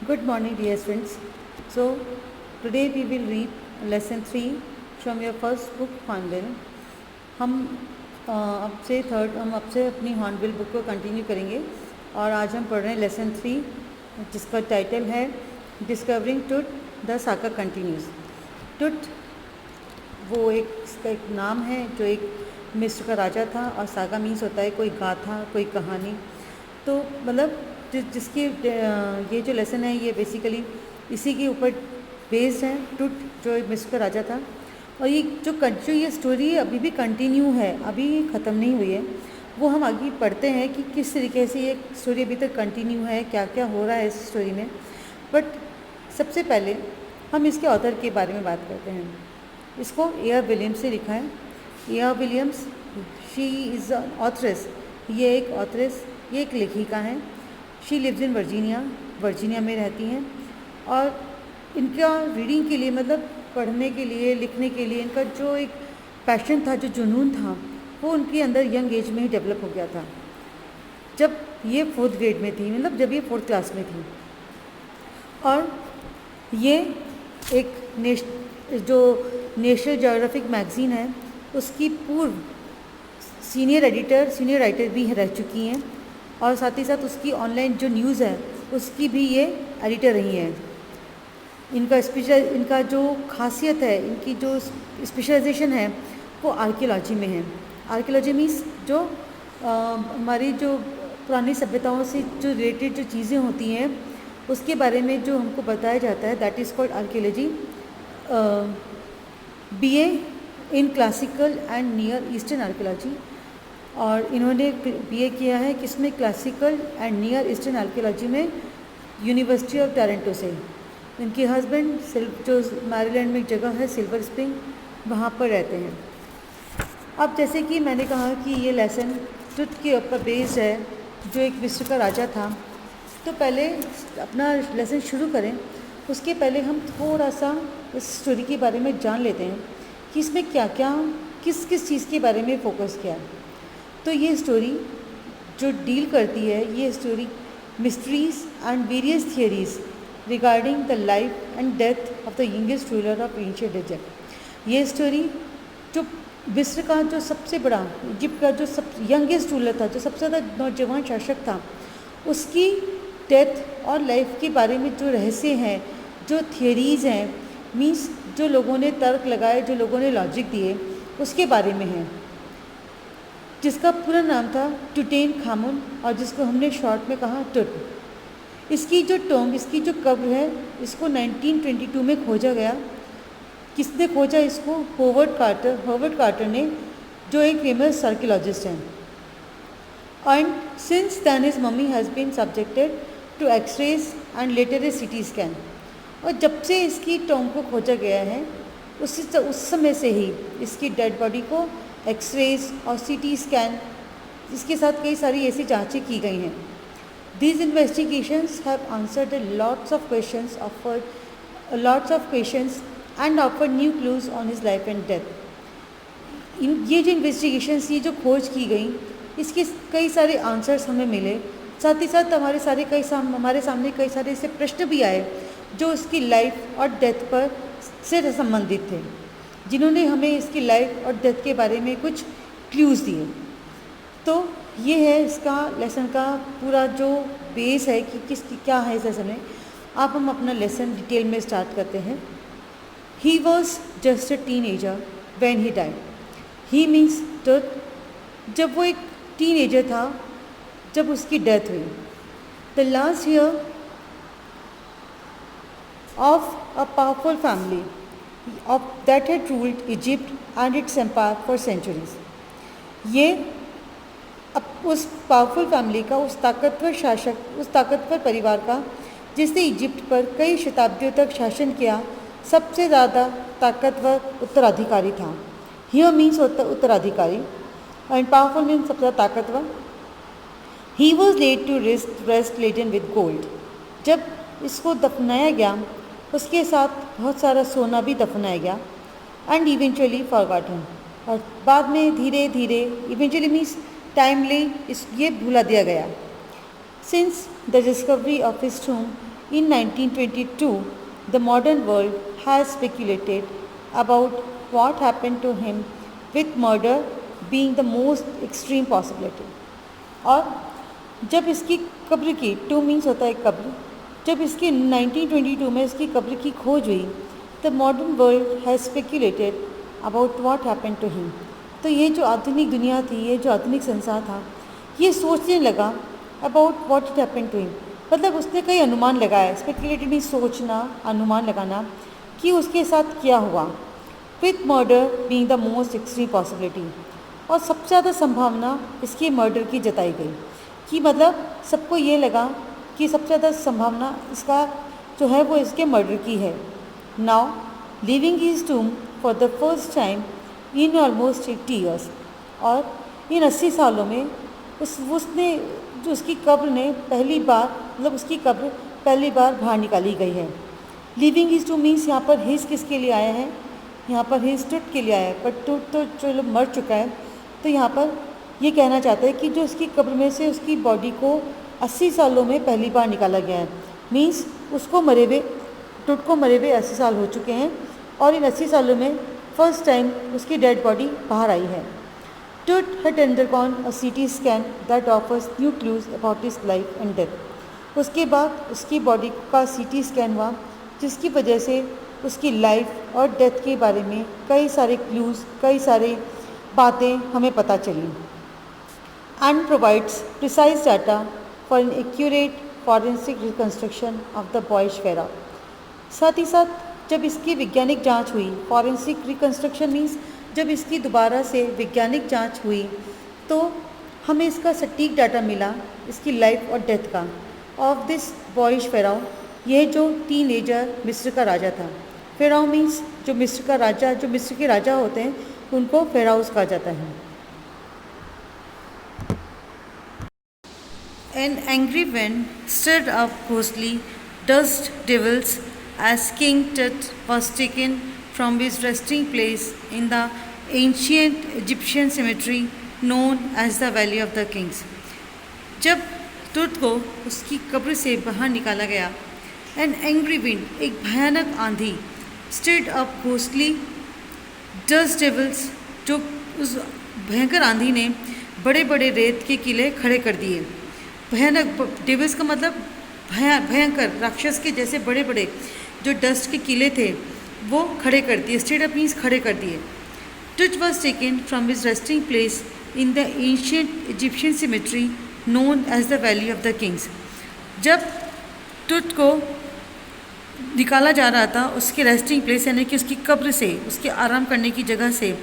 Good morning, dear students. So, today we will read lesson 3 from your first book, Hornbill. हम अब से अपनी hornbill book को continue करेंगे और आज हम पढ़ रहे हैं लेसन 3 जिसका टाइटल है डिस्कवरिंग टुट द साका कंटिन्यूज। टुट वो इसका एक नाम है जो एक मिस्र का राजा था और सागा मीन्स होता है कोई गाथा, कोई कहानी। तो मतलब जिसकी ये जो लेसन है ये बेसिकली इसी के ऊपर बेस्ड है। टुट जो मिस्र का राजा था और ये स्टोरी अभी भी कंटिन्यू है, अभी ख़त्म नहीं हुई है। वो हम आगे पढ़ते हैं कि किस तरीके से ये स्टोरी अभी तक कंटिन्यू है, क्या क्या हो रहा है इस स्टोरी में। बट सबसे पहले हम इसके ऑथर के बारे में बात करते हैं। इसको ए.आर. विलियम्स से लिखा है। AR. Williams she is authoress, ये एक ऑथरेस, ये एक लेखिका हैं। शी लिव्स इन वर्जीनिया में रहती हैं और इनका रीडिंग के लिए मतलब पढ़ने के लिए, लिखने के लिए इनका जो एक पैशन था, जो जुनून था, वो उनके अंदर यंग एज में ही डेवलप हो गया था। जब ये 4th ग्रेड में थी, मतलब जब ये 4th क्लास में थी, और ये एक जो नेशनल ज्योग्राफिक मैगज़ीन है उसकी पूर्व सीनियर राइटर भी रह चुकी हैं और साथ ही साथ उसकी ऑनलाइन जो न्यूज़ है उसकी भी ये एडिटर रही हैं। इनका जो खासियत है, इनकी जो स्पेशलाइजेशन है वो आर्कियोलॉजी में है। आर्कियोलॉजी मीन्स जो हमारी जो पुरानी सभ्यताओं से जो रिलेटेड जो चीज़ें होती हैं उसके बारे में जो हमको बताया जाता है, that is called archaeology. BA in classical and near eastern archaeology, और इन्होंने BA किया है किसमें, classical and near eastern archaeology में यूनिवर्सिटी ऑफ टोरंटो से। इनके हस्बैंड जो मैरीलैंड में एक जगह है सिल्वर स्प्रिंग, वहाँ पर रहते हैं। अब जैसे कि मैंने कहा कि ये लेसन टुट के ऊपर बेस्ड है, जो एक मिस्र का राजा था। तो पहले अपना लेसन शुरू करें उसके पहले हम थोड़ा सा इस स्टोरी के बारे में जान लेते हैं कि इसमें क्या क्या किस किस चीज़ के बारे में फ़ोकस किया है। तो ये स्टोरी जो डील करती है, ये story mysteries and various theories regarding the life and death of the youngest ruler of ancient Egypt. ये स्टोरी जो मिस्र का जो सबसे बड़ा, इजिप्ट का जो यंगेस्ट रूलर था, जो सबसे ज़्यादा नौजवान शासक था, उसकी डेथ और लाइफ के बारे में जो रहस्य हैं, जो थियरीज़ हैं, मीन्स जो लोगों ने तर्क लगाए, जो लोगों ने लॉजिक दिए, उसके बारे में है, जिसका पूरा नाम था टुटेनखामुन और जिसको हमने शॉर्ट में कहा टुट। इसकी जो टॉम्ब, इसकी जो कब्र है, इसको 1922 में खोजा गया। किसने खोजा इसको? होवर्ड कार्टर ने, जो एक फेमस आर्कियोलॉजिस्ट हैं। And since then his mummy has been subjected to x-rays and later a CT scan. और जब से इसकी टॉम्ब को खोजा गया है उस समय से ही इसकी डेड बॉडी को एक्सरेज और CT स्कैन, इसके साथ कई सारी ऐसी जांचें की गई हैं। These investigations have answered lots of questions and offered new clues on his life and death. ये जो इन्वेस्टिगेशंस, ये जो खोज की गई, इसके कई सारे आंसर्स हमें मिले। साथ ही साथ हमारे सामने कई सारे ऐसे प्रश्न भी आए जो उसकी लाइफ और डेथ पर से संबंधित थे, जिन्होंने हमें इसकी लाइफ और डेथ के बारे में कुछ क्लूज़ दिए। तो ये है इसका लेसन का पूरा जो बेस है कि क्या है इस लेसन में। आप हम अपना लेसन डिटेल में स्टार्ट करते हैं। He was just a teenager when he died. He means तो जब वो एक टीनेजर था जब उसकी डेथ हुई। The last year of a powerful family of that had ruled Egypt and its empire for centuries. ये अब उस पावरफुल फैमिली का, उस ताकतवर परिवार का जिसने इजिप्ट पर कई शताब्दियों तक शासन किया, सबसे ज़्यादा ताकतवर उत्तराधिकारी था। हियर मीन्स उत्तराधिकारी एंड पावरफुल मीन्स सबसे ज़्यादा ताकतवर। He was laid to rest laden with gold. जब इसको दफनाया गया उसके साथ बहुत सारा सोना भी दफनाया गया। एंड इवेंचुअली फॉरगॉटन, और बाद में धीरे धीरे, इवेंचुअली मीन्स टाइमली, ये भूला दिया गया। Since the discovery of his tomb In 1922, the modern world has speculated about what happened to him, with murder being the most extreme possibility. और जब इसकी कब्र की, टू मीन्स होता है कब्र, जब इसकी 1922 में इसकी कब्र की खोज हुई, the modern world has speculated about what happened to him. तो ये जो आधुनिक दुनिया थी, ये जो आधुनिक संसार था, ये सोचने लगा about what it happened to him, मतलब उसने कई अनुमान लगाया। स्पेक्यूलेटेड मीन्स सोचना, अनुमान लगाना कि उसके साथ क्या हुआ। With murder being the most extreme possibility, और सबसे ज़्यादा संभावना इसकी मर्डर की जताई गई, कि मतलब सबको ये लगा कि सबसे ज़्यादा संभावना इसका जो है वो इसके मर्डर की है। Now living his tomb for the first time in almost 80 years, और इन 80 सालों में उसने जो उसकी कब्र ने पहली बार, मतलब उसकी कब्र पहली बार बाहर निकाली गई है। लिविंग हिज टूम मीन्स यहाँ पर हिज किसके लिए आया है, यहाँ पर हिज टूट के लिए आया है, पर टूट तो चलो मर चुका है, तो यहाँ पर ये कहना चाहता है कि जो उसकी कब्र में से उसकी बॉडी को 80 सालों में पहली बार निकाला गया है। मीन्स उसको मरे हुए, टूट को मरे हुए 80 साल हो चुके हैं, और इन 80 सालों में फर्स्ट टाइम उसकी डेड बॉडी बाहर आई है। Tut had undergone a CT scan that offers new clues about his life and death. उसके बाद उसकी बॉडी का CT स्कैन हुआ, जिसकी वजह से उसकी लाइफ और डेथ के बारे में कई सारे क्लूज़, कई सारे बातें हमें पता चली। And provides precise data for an accurate forensic reconstruction of the boyish pharaoh. साथ ही साथ जब इसकी वैज्ञानिक जांच हुई, फॉरेंसिक रिकन्स्ट्रक्शन मीन्स जब इसकी दोबारा से वैज्ञानिक जांच हुई, तो हमें इसका सटीक डाटा मिला इसकी लाइफ और डेथ का, ऑफ दिस बॉयिश फेराउ, यह जो टीनेजर मिस्र का राजा था। फेराउ मीन्स जो मिस्र का राजा, जो मिस्र के राजा होते हैं उनको फेराउस कहा जाता है। An angry wind stirred up ghostly dust devils as King Tut was taken from his resting place in the ancient Egyptian cemetery known as the Valley of the Kings. जब तुर्त को उसकी कब्र से बाहर निकाला गया, एन एंग्री विंड, एक भयानक आंधी, stirred up ghostly dust devils, जो उस भयंकर आंधी ने बड़े बड़े रेत के किले खड़े कर दिए। भयानक, डेविल्स का मतलब भयंकर, राक्षस के जैसे बड़े बड़े जो डस्ट के किले थे वो खड़े कर दिए। स्टेड अप मीन्स खड़े कर दिए। Tut was taken from his resting place in the ancient Egyptian cemetery known as the Valley of the Kings. जब टुट को निकाला जा रहा था उसके रेस्टिंग प्लेस, यानी कि उसकी कब्र से, उसके आराम करने की जगह से,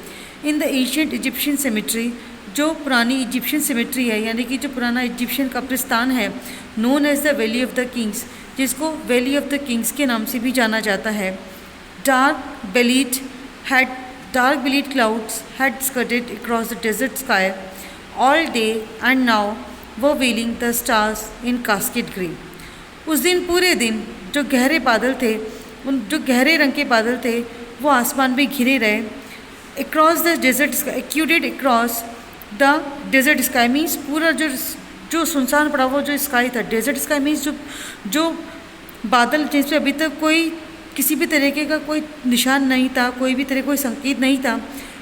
इन द एंशियंट इजिप्शियन सिमेट्री, जो पुरानी इजिप्शियन सिमेट्री है, यानी कि जो पुराना इजिप्शियन कब्रिस्तान है, known as the Valley of the Kings, जिसको वैली ऑफ द किंग्स के नाम से भी जाना जाता है। Dark bellied clouds had skirted across the desert sky all day and now were veiling the stars in cascade grey. उस दिन पूरे दिन जो गहरे बादल थे, उन जो गहरे रंग के बादल थे, वो आसमान में घिरे रहे। Across the desert sky, accuded across the desert sky means पूरा जो सुनसान पड़ा वो जो स्काई था। डेजर्ट स्काई मीन्स जो बादल जिस पे अभी तक कोई किसी भी तरीके का कोई निशान नहीं था, कोई भी तरह कोई संकेत नहीं था,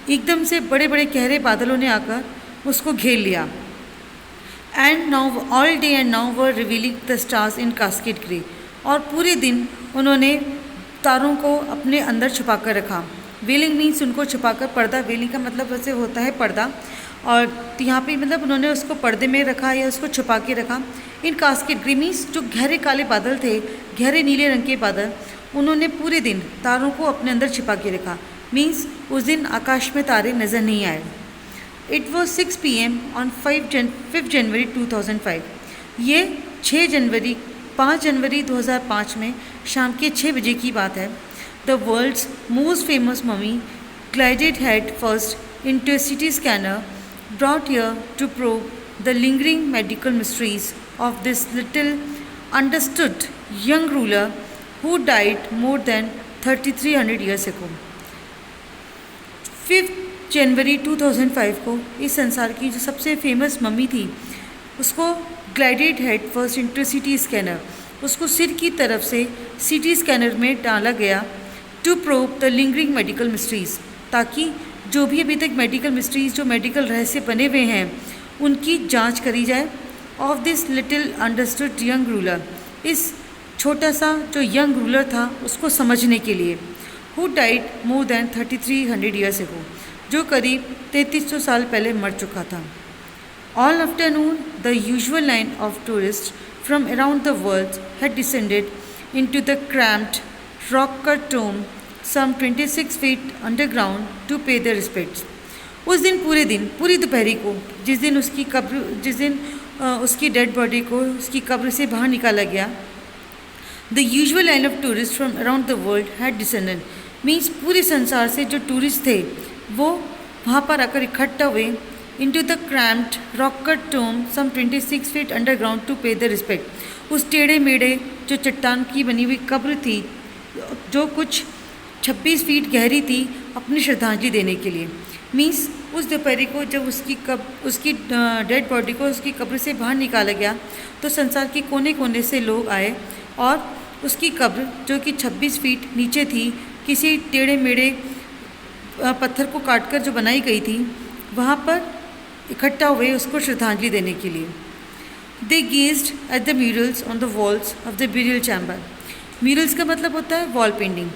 एकदम से बड़े बड़े गहरे बादलों ने आकर उसको घेर लिया। And now all day and now were revealing the stars in cascade grey, और पूरे दिन उन्होंने तारों को अपने अंदर छुपा कर रखा। वेलिंग मीन्स उनको छुपाकर, पर्दा, वेलिंग का मतलब वैसे होता है पर्दा, और यहाँ पे मतलब उन्होंने उसको पर्दे में रखा या उसको छुपा के रखा। इन कास्केड ग्रे मीन्स जो गहरे काले बादल थे, गहरे नीले रंग के बादल, उन्होंने पूरे दिन तारों को अपने अंदर छिपा के रखा। मीन्स उस दिन आकाश में तारे नज़र नहीं आए। इट वॉज 6 PM ऑन 5 जनवरी 2005। ये 5 जनवरी 2005 में शाम के 6 बजे की बात है। The world's most famous mummy glided head first into a CT scanner brought here to probe the lingering medical mysteries of this little understood young ruler who died more than 3300 years ago. 5 जनवरी 2005 को इस संसार की जो सबसे famous mummy थी उसको glided head first into CT scanner, उसको सिर की तरफ से सीटी स्कैनर में डाला गया to probe the lingering medical mysteries, ताकि जो भी अभी तक मेडिकल मिस्ट्रीज, जो मेडिकल रहस्य बने हुए हैं, उनकी जांच करी जाए। Of this little understood young ruler, इस छोटा सा जो यंग रूलर था उसको समझने के लिए, who died more than 3300 years ago, जो करीब 3300 साल पहले मर चुका था। All afternoon the usual line of tourist from around the world had descended into the cramped rock cut tomb some 26 feet underground to pay the respects. उस दिन पूरी दोपहरी को, जिस दिन उसकी डेड बॉडी को उसकी कब्र से बाहर निकाला गया, the usual line of tourist from around the world had descended, means पूरे संसार से जो टूरिस्ट थे वो वहाँ पर आकर इकट्ठा हुए, into the cramped rock cut tomb some 26 feet underground to pay the respect. उस टेढ़े मेढ़े जो चट्टान की बनी हुई कब्र थी, जो कुछ 26 फीट गहरी थी, अपनी श्रद्धांजलि देने के लिए। मीन्स उस दोपहरी को जब उसकी डेड बॉडी को उसकी कब्र से बाहर निकाला गया, तो संसार के कोने कोने से लोग आए और उसकी कब्र जो कि 26 फीट नीचे थी, किसी टेढ़े मेढ़े पत्थर को काटकर जो बनाई गई थी, वहाँ पर इकट्ठा हुए उसको श्रद्धांजलि देने के लिए। They gazed at the murals on the walls of the burial chamber. Murals का मतलब होता है वॉल पेंटिंग।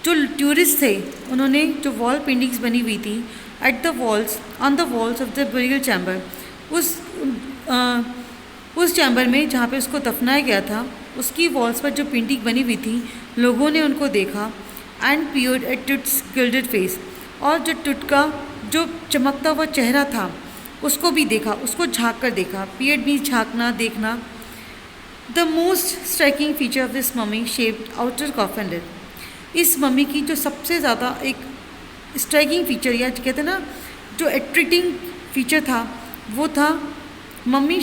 जो टूरिस्ट थे उन्होंने जो वॉल पेंटिंग्स बनी हुई थी at the walls, on the walls of the burial chamber, उस चैम्बर में जहाँ पे उसको दफनाया गया था, उसकी वॉल्स पर जो पेंटिंग बनी हुई थी, लोगों ने उनको देखा। And peered at Tut's gilded face, और जो टुट का जो चमकता हुआ चेहरा था उसको भी देखा, उसको झाँक कर देखा। पियर्ड भी झाँकना, देखना। The most striking feature of this mummy shaped outer coffin lid, इस मम्मी की जो सबसे ज़्यादा एक स्ट्राइकिंग फीचर या कहते हैं ना जो एट्रैक्टिंग फीचर था, वो था मम्मी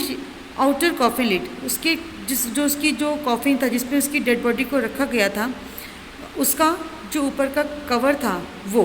आउटर कॉफिन लिड। उसकी जो कॉफिन था जिसमें उसकी डेड बॉडी को रखा गया था, उसका जो ऊपर का कवर था वो